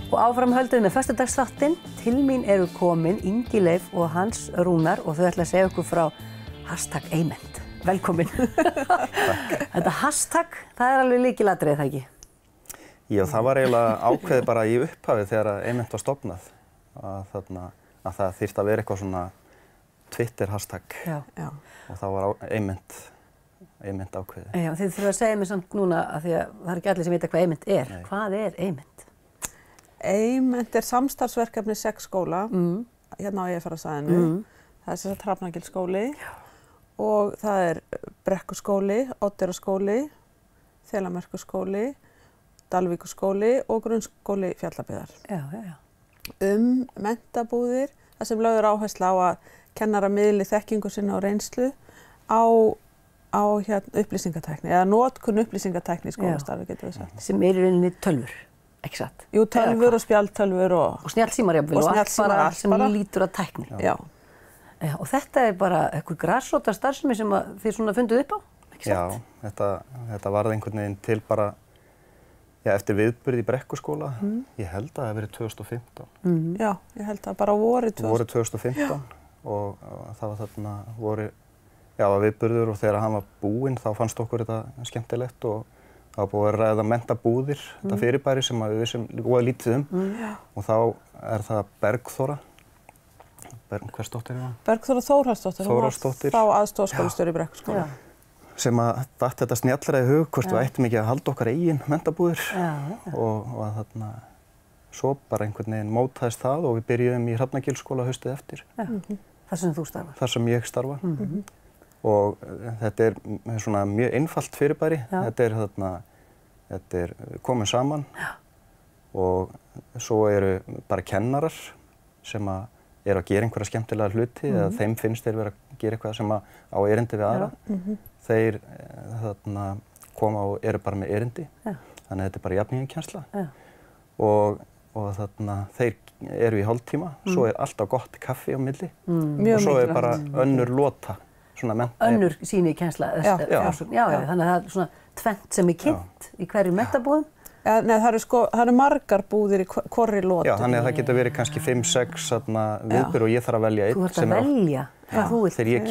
Og áfram höldum með föstudagsþáttinn. Til mín eru komin Ingi Leif og Hans Rúnar og þau ætla að segja okkur frá #Eyment. Velkomin. Þetta hashtag, það alveg lykilatriði, það ekki? Já, það var eiginlega ákveðið bara í upphafi þegar Eyment var stofnað. Að það þyrfti að vera eitthvað svona Twitter hashtag. Já. Og það var Eyment ákveðið. Já, þið þurfa að segja mér samt núna að því að það ekki allir sem vita hvað Eyment er. Nei. Hvað er Eyment? Eyment er samstarfsverkefni 6 skóla hérna á Eyjafjarðarsvæðinu. Það er sem sagt Hrafnagilsskóli og það er Brekkuskóli, Oddeyraskóli, Þelamerkurskóli, Dalvíkurskóli og Grunnskóli Fjallabyggðar. Já. Menntabúðir, það sem lögður áherslu á að kennara miðli þekkingu sinna og reynslu á upplýsingatækni eða notkun upplýsingatækni í skólastarfi, getur við sagt. Sem er í rauninni tölvur. Ekki satt? Jú, tölvur og spjaldtölvur og snjallsímar jafnvel og allt bara sem lítur að tækni. Já. Og þetta er bara einhver grasrótar starfsemi sem þið svona funduð upp á, ekki satt? Já, þetta varð einhvern veginn til bara eftir viðburð í Brekkuskóla. Ég held að það hafi verið 2015. Já, ég held að bara vorið 2015 og það var þarna viðburður og þegar hann var búinn þá fannst okkur þetta skemmtilegt og það var búið að ræða menntabúðir, þetta fyrirbæri sem við vissum voða lítið og þá er það Bergþóra, hvers dóttir er það? Bergþóra Þórhallsdóttir, hún var þá aðstoðarskólastjóri í Brekkuskóla. Sem að datt þetta snjallra í hug hvort við ættum ekki að halda okkar eigin menntabúðir og að þarna svo bara einhvern veginn mótaðist það og við byrjuðum í Hrafnagilsskóla haustið eftir. Þar sem þú starfar? Þar sem ég starfa. Og þetta er svona mjög einfalt fyrirbæri. Þetta er komin saman og svo eru bara kennarar sem eru að gera einhverja skemmtilega hluti eða þeim finnst þeir vera að gera eitthvað sem á erindi við aðra. Þeir koma og eru bara með erindi, þannig að þetta er bara jafningjakennsla. Og þeir eru í hálftíma, svo er alltaf gott kaffi á milli og svo er bara önnur lota. Önnur sýni í kennsla. Já, þannig að það er svona tvennt sem er kynnt í hverju menntabúðum. Nei, það eru margar búðir í hvorri lotu. Já, þannig að það getur verið kannski 5-6 viðburð og ég þarf að velja einn. Þú þarft að velja hvað þú vilt. Þegar ég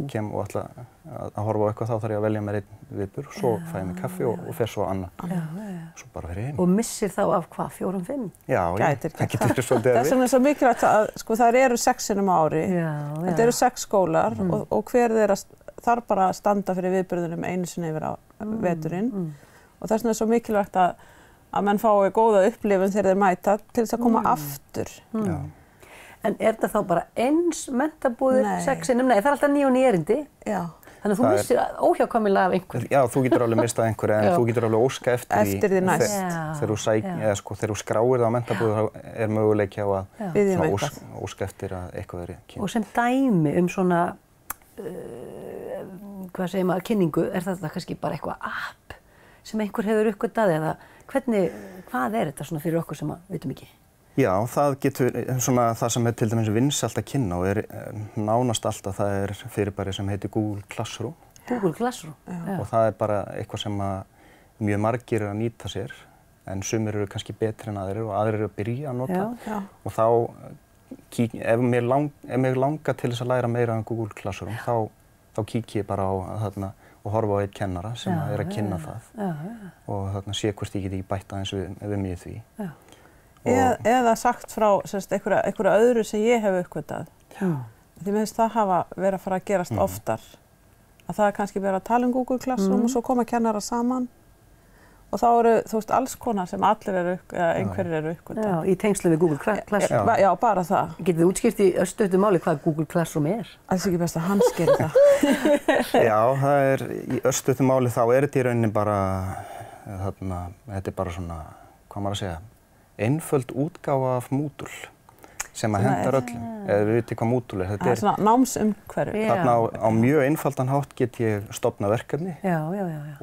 kem og ætla að horfa á eitthvað þá þarf ég að velja mér einn viðburð og svo fæ ég mér kaffi og fer svo annað. Svo bara fyrir einu. Og missir þá af hvað, 4-5? Já, það getur verið svolítið erfitt. Þess vegna er svo mikilvægt að það eru 6 sinnum á ári. Þetta eru 6 skólar og hver þeirra þarf bara að standa fyrir viðburðunum einu sinni yfir á veturinn. Og þess vegna er svo mikilvægt að menn fái góða upplifun þegar þeir mæta til þess að koma aftur. En er þetta þá bara eins menntabúðir 6 sinnum? Nei, það er alltaf 9 og 9 erindi. Já. Þannig að þú missir óhjákvæmilega af einhverju. Já, þú getur alveg mistað einhverju en þú getur alveg óska eftir því næst. Þegar þú skráir það á menntabúðir þá er möguleiki á að óska eftir að eitthvað verið kynnt. Og sem dæmi svona, hvað segir maður, kynningu, er þetta kannski bara eitthvað app sem einhver hefur uppgötvað eða hvað er þetta svona fyrir okkur sem vitum ekki? Já, það getur svona það sem er til dæmis vinsælt að kynna og er nánast alltaf það er fyrirbæri sem heitir Google Classroom. Google Classroom? Já. Og það er bara eitthvað sem mjög margir eru að nýta sér en sumir eru kannski betri en aðrir og aðrir eru að byrja að nota. Já. Og þá, ef mér langar til þess að læra meira um Google Classroom þá kík ég bara á og horfa á einn kennara sem er að kynna það og sé hvort ég geti bætt aðeins við mig í því. Eða sagt frá einhverju öðru sem ég hef uppgötvað. Því mér finnst það hafa verið að fara að gerast oftar. Að það er kannski verið að tala um Google Classroom og svo koma kennara saman. Og þá eru, þú veist, alls konar sem allir eru, eða einhverjir eru uppgötvað. Já, í tengslu við Google Classroom. Já, bara það. Getið þið útskýrt í örstuttu máli hvað Google Classroom er? Alls ekki best að hann skýri það. Já, það er í örstuttu máli þá er þetta í rauninni bara, þetta er bara svona, hvað maður að segja, einföld útgáfa af Moodle sem hendar öllum, eða við veitum hvað Moodle er. Það er svona námsumhverfi. Þarna á mjög einfaldan hátt get ég stofnað verkefni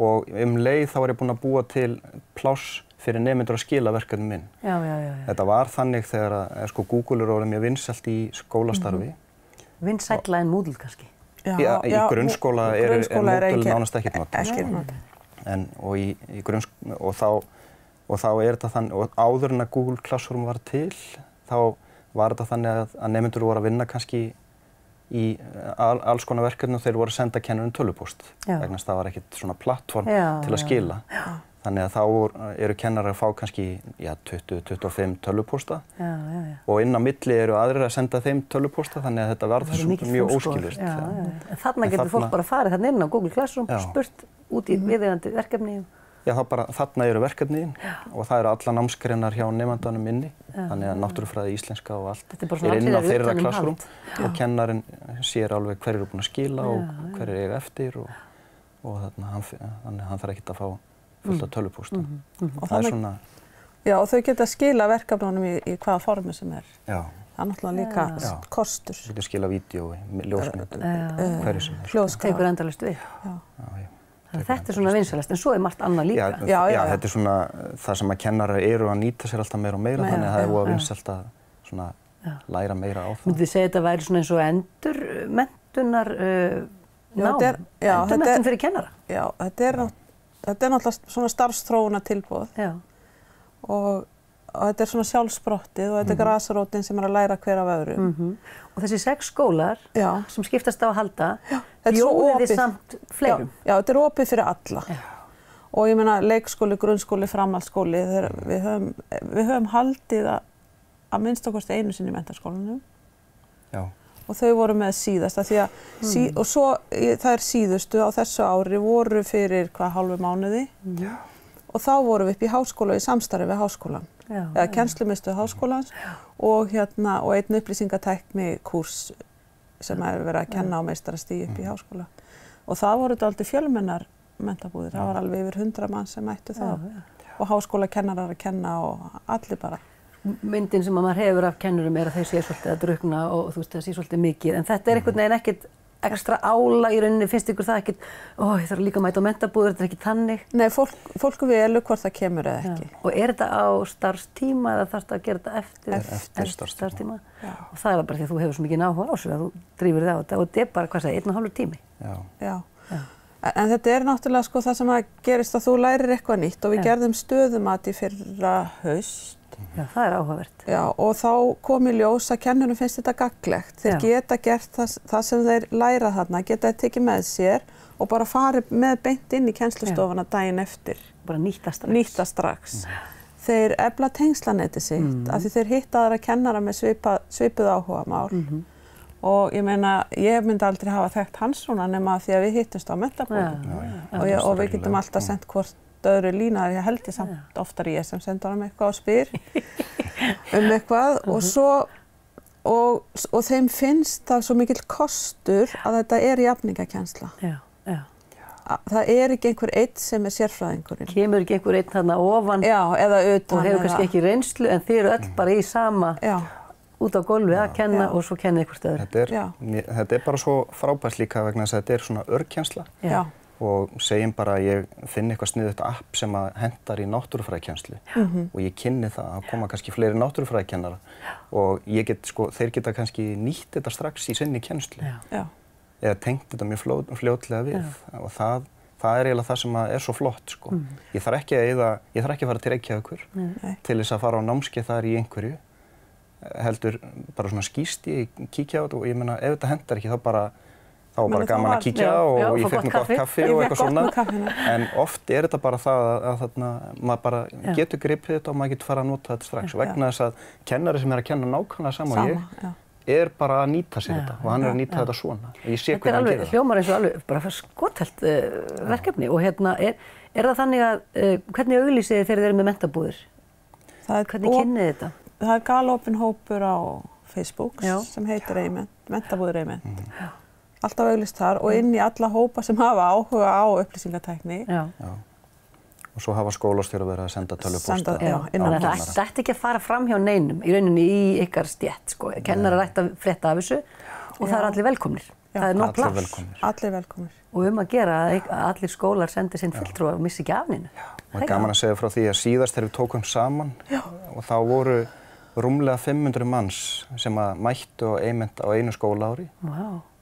og leið þá er ég búinn að búa til pláss fyrir nemendur að skila verkefni minn. Þetta var þannig þegar Google er orðið mjög vinsælt í skólastarfi. Vinsælla en Moodle kannski? Í grunnskóla eru módul nánast ekkert notað. Ekki notað. Og í grunnskóla, og þá þetta þannig, og áður en að Google Classroom var til, þá var þetta þannig að nemendur voru að vinna kannski í alls konar verkefni og þeir voru að senda kennurum tölvupóst. Vegna þess að það var ekkert svona plattform til að skila. Þannig að þá eru kennarar að fá kannski 20-25 tölvupósta og inn á milli eru aðrir að senda þeim tölvupósta, þannig að þetta varð mjög óskilvirkt. Þarna getur fólk bara farið þarna inn á Google Classroom, spurt út í viðeigandi verkefni. Já, þarna eru verkefni og það eru alla námsgreinar hjá nemandanum inni, þannig að náttúrufræði, íslenska og allt inn á þeirra Classroom og kennarinn sér alveg hverju eru búin að skila og hverju eiga eftir og þannig að hann þarf ekkert að fá fullt af tölvupóstum. Og það svona... Já, og þau geta skila verkefnunum í hvaða formi sem er. Já. Það er náttúrulega líka kostur. Þau geta skila vídeói, ljósmyndum, hverju sem er. Hljóðskrá. Tekur endalaust við. Þetta er svona vinsælast, en svo er margt annað líka. Já, þetta er svona það sem að kennarar eru að nýta sér alltaf meira og meira, þannig að það er voða vinsælt að svona læra meira á það. Myndið segja þetta væri svona eins og endurmenntunar endurmenntun fyrir kennara? Já, þetta er náttúrulega svona starfsþróunartilboð og þetta er svona sjálfsprottið og þetta er grasrótin sem er að læra hver af öðru. Og þessi 6 skólar sem skiptast á að halda, bjóðið þið samt fleirum? Já, þetta er opið fyrir alla. Og ég meina leikskóli, grunnskóli, framhaldsskóli, við höfum haldið að minnst okkur einu sinni í menntaskólanum. Já. Og þau voru með síðasta því að og svo þær síðustu á þessu ári voru fyrir hálfu mánuði og þá vorum við upp í háskóla í samstarfi við háskólan eða kennslumiðstöð háskólans og einn upplýsingatækni kúrs sem er verið að kenna á meistarastigi upp í háskóla og það voru dálítið fjölmennar menntabúðir, það var alveg yfir 100 manns sem mættu það og háskólakennarar að kenna og allir bara. Myndin sem maður hefur af kennurum er að þau sé svolítið að drukkna og þú veist það sé svolítið mikið, en þetta er einhvern veginn ekkert ekstra ála í rauninni, finnst ykkur það ekkert, ég þarf líka að mæta á menntabúður, þetta er ekki þannig? Nei, fólk velur hvort það kemur eða ekki. Og er þetta á starfstíma eða þarftu að gera þetta eftir starfstíma? Og það er bara því að þú hefur svo mikið áhuga á þessu að þú drífur þig á þetta og þetta er bara, hvað sagði, 1,5 tími? Já. En þetta er náttúrulega sko það sem að gerist að þú lærir eitthvað nýtt og við gerðum stöðumat í fyrra haust. Já, það er áhugavert. Já, og þá kom í ljós að kennurum finnst þetta gagnlegt. Þeir geta gert það sem þeir læra þarna, geta þeir tekið með sér og bara farið með beint inn í kennslustofuna daginn eftir. Bara nýta strax. Þeir efla tengslanetti sitt, af því þeir hitta aðra kennara með svipuð áhugamál. Og ég meina, ég myndi aldrei hafa þekkt hans svona nema því að við hittumst á menntabúðum og við getum alltaf sendt hvort öðru lína, ég held ég samt oftar ég sem sendur honum eitthvað og spyr eitthvað og svo og þeim finnst það svo mikill kostur að þetta er jafningakennsla. Það er ekki einhver einn sem er sérfræðingurinn. Kemur ekki einhver einn þarna ofan eða utan og hefur kannski ekki reynslu en þið eru öll bara í sama út á gólfi að kenna og svo kenna einhvers öðru. Þetta er bara svo frábært líka vegna þess að þetta er svona örkennsla. Og segjum bara að ég finn eitthvað sniðugt app sem að hentar í náttúrufræðikennslu og ég kynni það að koma kannski fleiri náttúrufræðikennara og þeir geta kannski nýtt þetta strax í sinni kennslu eða tengt þetta mjög fljótlega við og það er eiginlega það sem er svo flott sko. Ég þarf ekki að fara til Reykjavíkur til þess að fara á námskeið þar í einhverju heldur bara svona skýst ég kíkja á þetta og ég meina ef þetta hentar ekki þá bara gaman að kíkja og ég fekk mér gott kaffi og eitthvað svona. En oft er þetta bara það að maður bara getur gripið þetta og maður getur fara að nota þetta strax. Vegna þess að kennari sem er að kenna nákvæmlega sama og ég er bara að nýta sér þetta og hann er að nýta þetta svona. Og ég sé hvernig hann gerir það. Þetta er hljómar eins og alveg bara skotelt verkefni og er það þannig að hvernig auglýsið þið þegar þið eru með menntabúðir? Hvernig kynnið þetta? Það er galopinn hópur á Facebook sem heitir Menntabúðir Eyment. Alltaf auglýst þar og inn í alla hópa sem hafa áhuga á upplýsingatækni. Og svo hafa skólastjórar verið að senda tölvupósta. Þannig að það ætti ekki að fara fram hjá neinum í rauninni í ykkar stétt sko. Kennarar ætti að frétta af þessu og það er allir velkomnir. Það er nóg pláss. Allir velkomnir. Og að gera að allir skólar sendi sinn fulltrúa og missi ekki af neinu. Og það er gaman að segja frá því að síðast þegar við tókum saman og þá voru rúmlega 500 manns sem að mættu á Eyment á einu skólaári.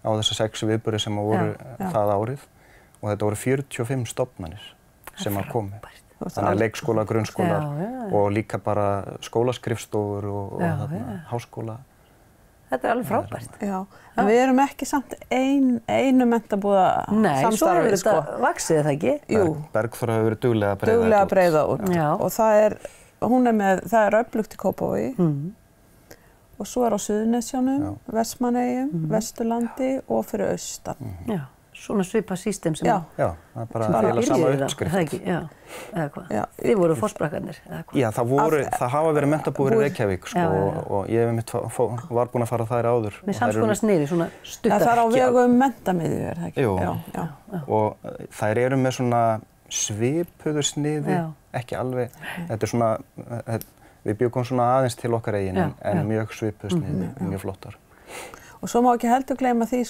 á þessa 6 viðburði sem voru það árið og þetta voru 45 stofnanir sem að komu. Þannig að leikskóla, grunnskólar og líka bara skólaskrifstofur og háskóla. Þetta alveg frábært. Já, en við erum ekki samt einu menntabúða samstarfi. Nei, svo hefur þetta vaxið, það ekki? Jú. Bergþóra hefur verið duglega að breiða út. Og það er öflugt í Kópavogi og svo á Suðurnesjunum, Vestmannaeyjum, Vesturlandi og fyrir austan. Já, svona svipað system sem Já, það er bara eiginlega sama uppskrift. Það ekki, eða hvað? Þið voru forsprakkarnir, eða hvað? Já, það hafa verið menntabúðir í Reykjavík, sko, og ég var búinn að fara þær áður. Með samskonar sniði, svona stuttar. Það er á vegum menntamiðju, er það ekki? Jú, og þær eru með svona svipuðu sniði, ekki alveg, þetta er svona, við bjuggum svona aðeins til okkar eigin, en mjög svipuðu sniði, mjög flottar. Og svo má ekki heldur gleyma því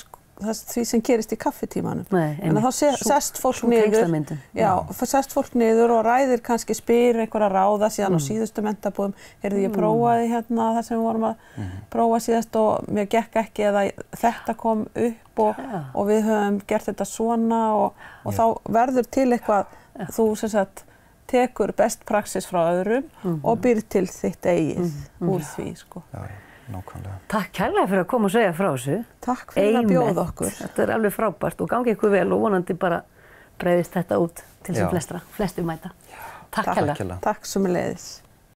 sem gerist í kaffitímanum. En þá sest fólk niður og ræðir kannski, spyr einhverja ráða síðan á síðustu mentabúðum. Heyrðu, ég prófaði hérna það sem við vorum að prófa síðast og mér gekk ekki eða þetta kom upp og við höfum gert þetta svona og þá verður til eitthvað, þú sem sagt tekur best praxis frá öðrum og býr til þitt eigið úr því, sko. Nákvæmlega. Takk kærlega fyrir að koma og segja frá þessu. Takk fyrir að bjóða okkur. Þetta er alveg frábært og gangi ykkur vel og vonandi bara breiðist þetta út til sem flestir mæta. Takk kærlega. Takk sömuleiðis.